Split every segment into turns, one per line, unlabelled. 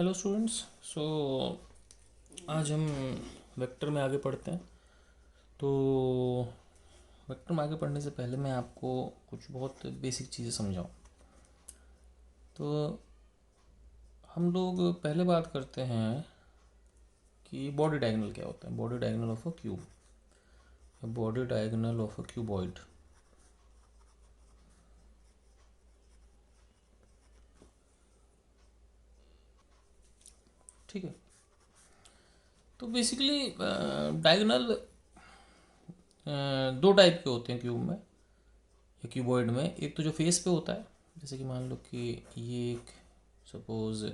Hello students. सो आज हम vector में आगे पढ़ते हैं। तो वेक्टर में आगे पढ़ने से पहले मैं आपको कुछ बहुत बेसिक चीज़ें समझाऊं। तो हम लोग पहले बात करते हैं कि बॉडी डायगोनल क्या होता है। Body diagonal of a cube, body diagonal of a cuboid. ठीक है। तो बेसिकली डायगोनल दो टाइप के होते हैं क्यूब में या क्यूबॉइड में। एक तो जो फेस पे होता है, जैसे कि मान लो कि ये एक सपोज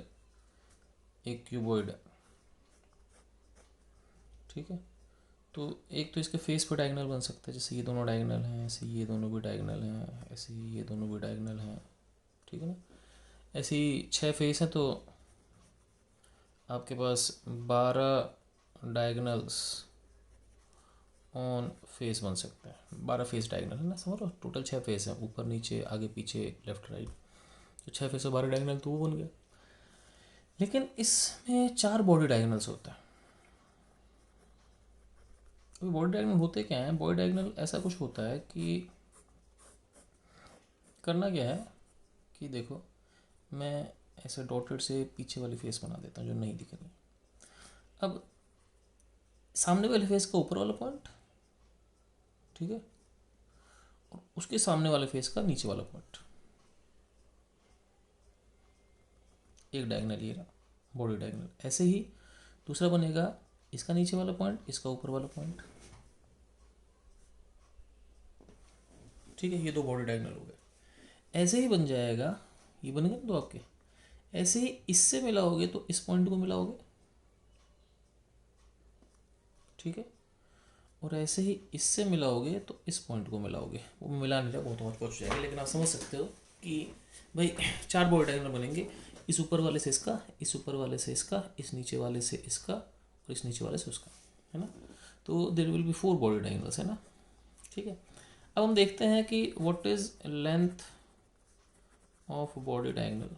एक क्यूबॉइड है। ठीक है। तो एक तो इसके फेस पे डायगोनल बन सकता है, जैसे ये दोनों डायगोनल हैं, ऐसे ये दोनों भी डायगोनल हैं, ऐसे ये दोनों भी डायगोनल हैं। ठीक है ना। ऐसे ही 6 फेस हैं, तो आपके पास 12 डायगोनल्स ऑन फेस बन सकते हैं। 12 फेस डायगोनल है ना, समझ लो। टोटल 6 फेस हैं, ऊपर नीचे आगे पीछे लेफ्ट राइट। तो 6 फेस और 12 डायगोनल तो वो बन गया। लेकिन इसमें 4 बॉडी डायगोनल्स होता है। तो बॉडी डायगोनल होते क्या है? बॉडी डायगोनल ऐसा कुछ होता है कि करना क्या है कि देखो, मैं ऐसे डॉटेड से पीछे वाली फेस बना देता हूँ जो नहीं दिख रही। अब सामने वाले फेस का ऊपर वाला पॉइंट, ठीक है, और उसके सामने वाले फेस का नीचे वाला पॉइंट, एक डायगोनल ये रहा, बॉडी डायगोनल। ऐसे ही दूसरा बनेगा, इसका नीचे वाला पॉइंट, इसका ऊपर वाला पॉइंट। ठीक है, ये दो बॉडी डायगोनल हो गए। ऐसे ही बन जाएगा, ये बन गए दो आपके। ऐसे ही इससे मिलाओगे तो इस पॉइंट को मिलाओगे। ठीक है। और ऐसे ही इससे मिलाओगे तो इस पॉइंट को मिलाओगे। वो मिला नहीं रहा, बहुत बहुत पहुँच जाएगा, लेकिन आप समझ सकते हो कि भाई 4 बॉडी डायगोनल बनेंगे। इस ऊपर वाले से इसका, इस ऊपर वाले से इसका, इस नीचे वाले से इसका और इस नीचे वाले से उसका, है ना। तो there will be 4 body diagonals, है ना। ठीक है। अब हम देखते हैं कि what is length of body diagonal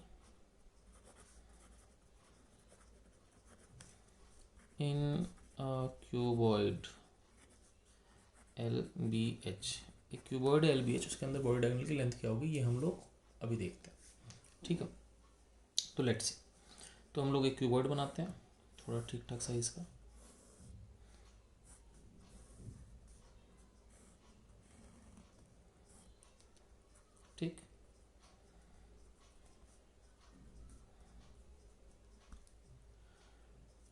in cuboid L B H. एक क्यूबॉइड एल बी एच, उसके अंदर बॉडी डायगोनल की लेंथ क्या होगी, ये हम लोग अभी देखते हैं। ठीक है। तो लेट्स सी। तो हम लोग एक क्यूबॉइड बनाते हैं, थोड़ा ठीक ठाक साइज का। ठीक।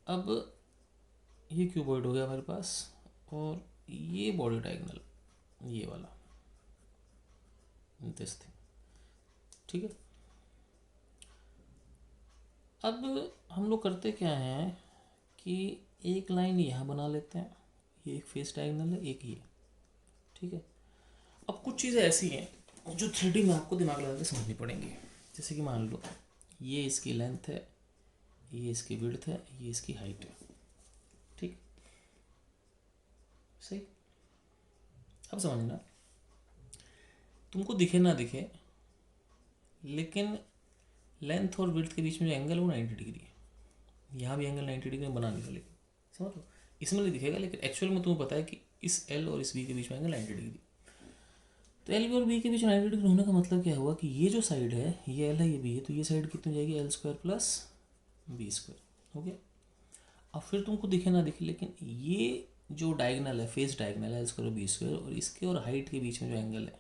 अब ये क्यूबॉइड हो गया हमारे पास, और ये बॉडी डायगोनल, ये वाला, दिस थिंग। ठीक है। अब हम लोग करते क्या हैं कि एक लाइन यहाँ बना लेते हैं। ये एक फेस डायगोनल है, एक ये। ठीक है। अब कुछ चीज़ें ऐसी हैं जो 3D में आपको दिमाग लगा के समझनी पड़ेंगी। जैसे कि मान लो ये इसकी लेंथ है, ये इसकी विड्थ है, ये इसकी हाइट है। ठीक। सही। अब समझना, तुमको दिखे ना दिखे, लेकिन लेंथ और विड्थ के बीच में जो एंगल है वो 90 डिग्री है। यहाँ भी एंगल 90 डिग्री में बना लिया, लेकिन समझ लो इसमें नहीं दिखेगा, लेकिन एक्चुअल में तुम्हें पता है कि इस एल और इस बी के बीच में एंगल 90 डिग्री। तो एल बी और बी के बीच 90 डिग्री होने का मतलब क्या हुआ कि ये जो साइड है, ये एल है, ये बी है, तो ये साइड कितनी जाएगी, L square plus B square हो गया। अब फिर तुमको दिखे ना दिखे, लेकिन ये जो डायगोनल है, फेस डायगोनल है, एल स्क्वायर बी स्क्वायर, और इसके और हाइट के बीच में जो एंगल है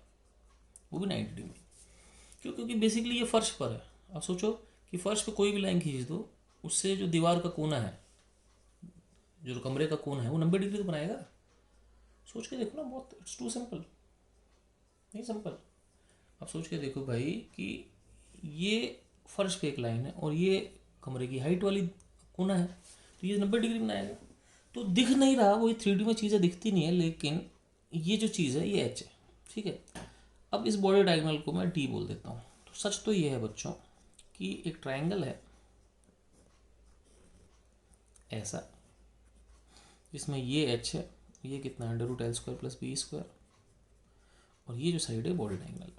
वो भी 90 डिग्री। क्यों? क्योंकि बेसिकली ये फर्श पर है। अब सोचो कि फर्श पे कोई भी लाइन खींच दो, उससे जो दीवार का कोना है, जो कमरे का कोना है, वो 90 डिग्री तो बनाएगा। सोच के देखो ना, बहुत इट्स टू सिंपल। नहीं सिंपल। अब सोच के देखो भाई कि ये फर्श पे एक लाइन है और ये कमरे की हाइट वाली कोना है, तो ये 90 डिग्री बनाएगा। तो दिख नहीं रहा, वो ये 3D में चीज़ें दिखती नहीं है, लेकिन ये जो चीज़ है ये एच है। ठीक है। अब इस बॉडी डायगोनल को मैं डी बोल देता हूँ। तो सच तो ये है बच्चों कि एक ट्रायंगल है ऐसा, जिसमें ये एच है, ये कितना है, under root L square plus B square, और ये जो साइड है बॉडी डायगोनल।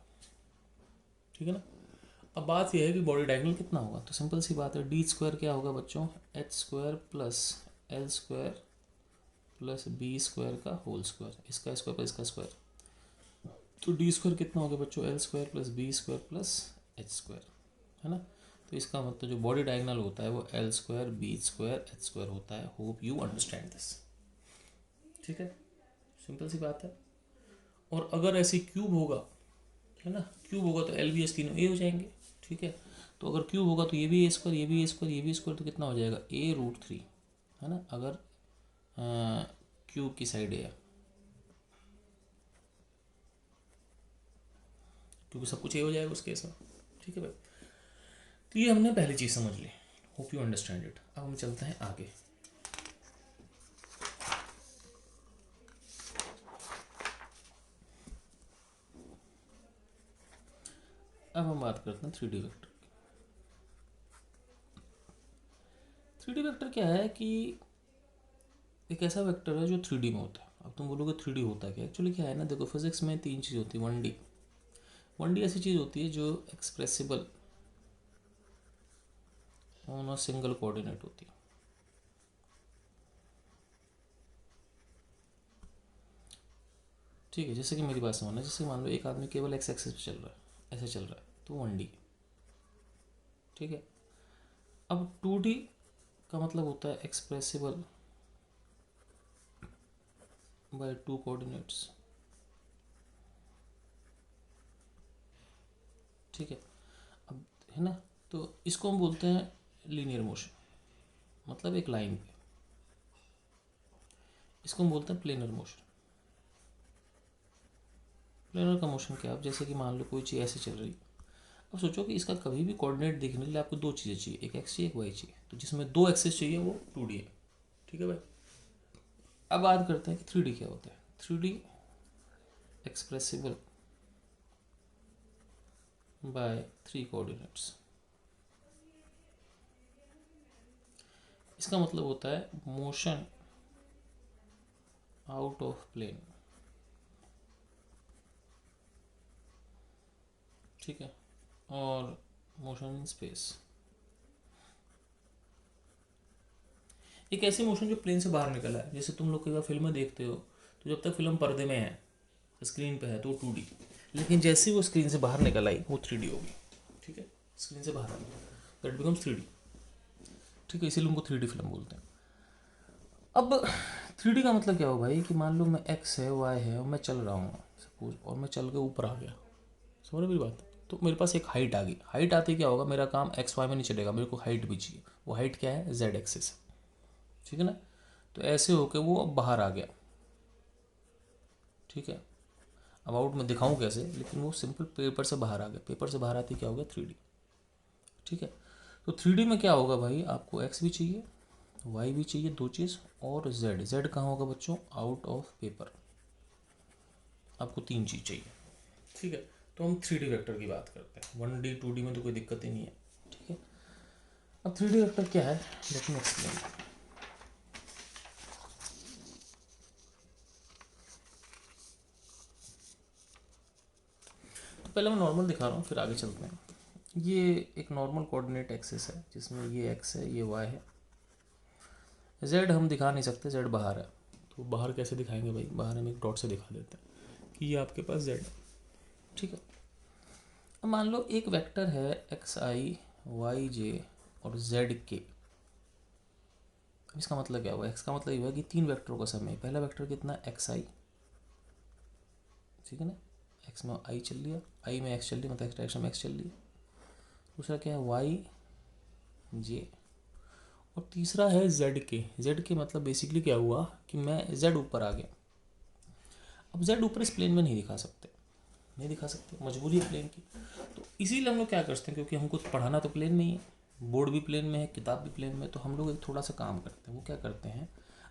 ठीक है ना। अब बात यह है कि बॉडी डायगोनल कितना होगा, तो सिंपल सी बात है, डी स्क्वायर क्या होगा बच्चों, H square plus L square plus B square का होल स्क्वायर, इसका स्क्वायर प्लस इसका स्क्वायर। तो डी स्क्वायर कितना हो गया बच्चों, L square plus B square plus H square, है ना। तो इसका मतलब जो बॉडी डायगोनल होता है वो L square B square H square होता है। होप यू अंडरस्टैंड दिस, ठीक है, सिंपल सी बात है। और अगर ऐसे क्यूब होगा, है ना, क्यूब होगा तो एल बी एच तीनों ए हो जाएंगे, ठीक है। तो अगर क्यूब होगा तो ये भी ए स्क्वायर, ये भी ए स्क्वायर, ये भी स्क्वायर, तो कितना हो जाएगा ए रूट थ्री, है ना, अगर क्यूब की साइड ए है, क्योंकि सब कुछ ए हो जाएगा उस केस में, ठीक है भाई। तो ये हमने पहली चीज़ समझ ली, होप यू अंडरस्टैंड इट। अब हम चलते हैं आगे। अब हम बात करते हैं three D vector. Three D vector क्या है कि एक ऐसा वेक्टर है जो थ्री डी में होता है। अब तुम बोलोगे थ्री डी होता क्या है, एक्चुअली क्या है ना, देखो फिजिक्स में तीन चीज़ होती है। वन डी ऐसी चीज़ होती है जो expressible on a single coordinate होती है, ठीक है। जैसे कि मेरी बात समझना, जैसे मान लो एक आदमी केवल एक्स एक्सिस पे चल रहा है, ऐसे चल रहा है, तो वन डी, ठीक है। अब टू डी का मतलब होता है एक्सप्रेसिबल बाय टू कोऑर्डिनेट्स, ठीक है। अब है ना, तो इसको हम बोलते हैं लीनियर मोशन, मतलब एक लाइन पे। इसको हम बोलते हैं प्लेनर मोशन। प्लेनर का मोशन क्या है, अब जैसे कि मान लो कोई चीज़ ऐसे चल रही है, अब सोचो कि इसका कभी भी कोऑर्डिनेट देखने के लिए आपको दो चीज़ें चाहिए, एक एक्स चाहिए एक वाई चाहिए, तो जिसमें दो एक्सेस चाहिए वो टू डी है, ठीक है भाई। अब बात करते हैं कि थ्री डी क्या होता है। Three D expressible by three coordinates, इसका मतलब होता है मोशन आउट ऑफ प्लेन, ठीक है, और मोशन इन स्पेस। एक ऐसी मोशन जो प्लेन से बाहर निकला है, जैसे तुम लोग कई बार फिल्में देखते हो, तो जब तक फिल्म पर्दे में है, स्क्रीन पे है, तो टू डी, लेकिन जैसे ही वो स्क्रीन से बाहर निकल आई वो थ्री डी होगी, ठीक है। स्क्रीन से बाहर आई दैट बिकम्स थ्री डी, ठीक है, इसीलिए उनको थ्री डी फिल्म बोलते हैं। अब थ्री डी का मतलब क्या हो भाई, कि मान लो मैं एक्स है वाई है और मैं चल रहा हूँ सपोज, और मैं चल के ऊपर आ गया, समझ मेरी बात, तो मेरे पास एक हाइट आ गई। हाइट आते क्या होगा, मेरा काम एक्स वाई में नहीं चलेगा, मेरे को हाइट भी चाहिए। वो हाइट क्या है, जेड एक्सिस, ठीक है ना। तो ऐसे होके वो अब बाहर आ गया, ठीक है। अब आउट में दिखाऊं कैसे, लेकिन वो सिंपल पेपर से बाहर आ गया। पेपर से बाहर आते क्या हो गया, थ्री डी, ठीक है। तो थ्री डी में क्या होगा भाई, आपको एक्स भी चाहिए वाई भी चाहिए, दो चीज़, और जेड। जेड कहाँ होगा बच्चों, आउट ऑफ पेपर, आपको तीन चीज़ चाहिए, ठीक है। तो हम थ्री डी वेक्टर की बात करते हैं, वन डी टू डी में तो कोई दिक्कत ही नहीं है, ठीक है। अब थ्री डी वेक्टर क्या है, लेट मी एक्सप्लेन। तो पहले मैं नॉर्मल दिखा रहा हूँ, फिर आगे चलते हैं। ये एक नॉर्मल कोऑर्डिनेट एक्सिस है, जिसमें ये एक्स है ये वाई है। जेड हम दिखा नहीं सकते, जेड बाहर है, तो बाहर कैसे दिखाएंगे भाई, बाहर हम एक डॉट से दिखा देते हैं कि ये आपके पास जेड है, ठीक है। अब मान लो एक वेक्टर है एक्स आई वाई जे और जेड के। इसका मतलब क्या हुआ, एक्स का मतलब ये हुआ कि तीन वेक्टरों का समय। पहला वेक्टर कितना, एक्स आई, ठीक है ना, एक्स में आई चल लिया, आई में एक्स चल रही, मतलब एक्स डायरेक्शन में एक्स चल रही। दूसरा क्या है, वाई जे, और तीसरा है जेड के। जेड के मतलब बेसिकली क्या हुआ कि मैं जेड ऊपर आ गया। अब जेड ऊपर इस प्लेन में नहीं दिखा सकते, नहीं दिखा सकते, मजबूरी है प्लेन की। तो इसीलिए हम लोग क्या करते हैं, क्योंकि हमको पढ़ाना तो प्लेन में ही है, बोर्ड भी प्लेन में है, किताब भी प्लेन में, तो हम लोग एक थोड़ा सा काम करते हैं। वो क्या करते हैं,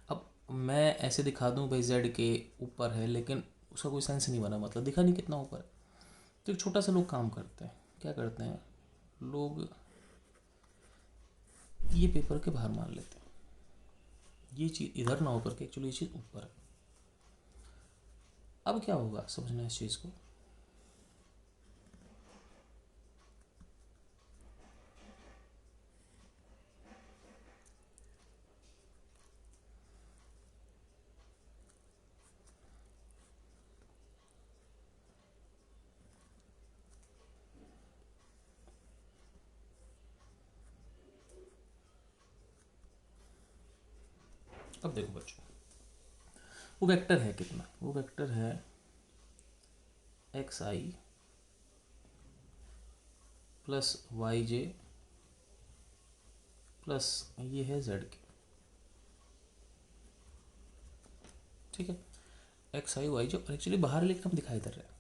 अब मैं ऐसे दिखा दूं भाई जेड के ऊपर है, लेकिन उसका कोई सेंस नहीं बना, मतलब दिखा नहीं कितना ऊपर है। तो एक छोटा सा लोग काम करते हैं, क्या करते हैं लोग, ये पेपर के बाहर मान लेते हैं, ये चीज़ इधर ना होकर के एक्चुअली ये चीज़ ऊपर है। अब क्या होगा, समझना इस चीज़ को। अब देखो बच्चों, वो वेक्टर है कितना, वो वेक्टर है x I plus Y J plus ये है जेड के, ठीक है, एक्स आई वाई जे, और एक्चुअली बाहर लिखकर हम दिखाई दे रहे हैं।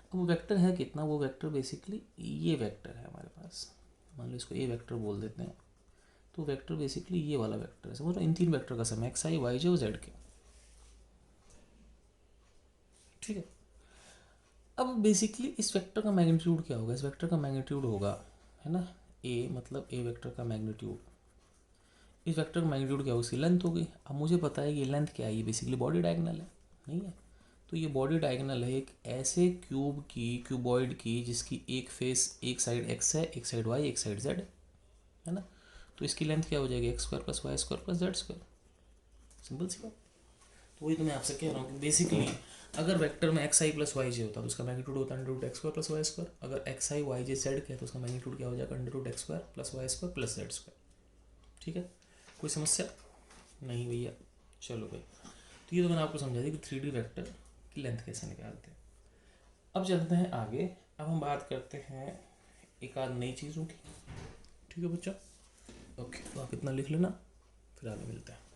अब वो वेक्टर है कितना, वो वेक्टर बेसिकली ये वेक्टर है हमारे पास, मान लो इसको ए वेक्टर बोल देते हैं, तो वेक्टर बेसिकली ये वाला वेक्टर है, समझ लो इन तीन वेक्टर का सम एक्स आई वाई जे और जेड के, ठीक है। अब बेसिकली इस वेक्टर का मैग्नीट्यूड क्या होगा, इस वेक्टर का मैग्नीट्यूड होगा, है ना, ए, मतलब ए वेक्टर का मैग्नीट्यूड, इस वेक्टर का मैग्नीट्यूड क्या होगा, उसकी लेंथ होगी। अब मुझे पता है कि लेंथ क्या है, ये बेसिकली बॉडी डायगोनल है, नहीं है, तो ये बॉडी डायगोनल है एक ऐसे क्यूब की, क्यूबॉइड की, जिसकी एक फेस, एक साइड एक्स है, एक साइड वाई, एक साइड जेड है ना, तो इसकी लेंथ क्या हो जाएगी, X square plus Y square plus Z square, simple सी बात। तो वही तो मैं आपसे कह रहा हूँ कि बेसिकली अगर वेक्टर में X I plus Y J होता तो उसका मैग्नीट्यूड होता है under root X square plus Y square, अगर X I Y J Z K है तो उसका मैग्नीट्यूड क्या हो जाएगा, under root X square plus Y square plus Z square, ठीक है। कोई समस्या नहीं भैया, चलो भाई, तो ये तो मैंने आपको समझा दिया कि 3D वेक्टर की लेंथ कैसे निकालते हैं। अब चलते हैं आगे, अब हम बात करते हैं एक आध नई चीज़ों की, ठीक है बच्चा, ओके, तो आप इतना लिख लेना, फिर आगे मिलते हैं।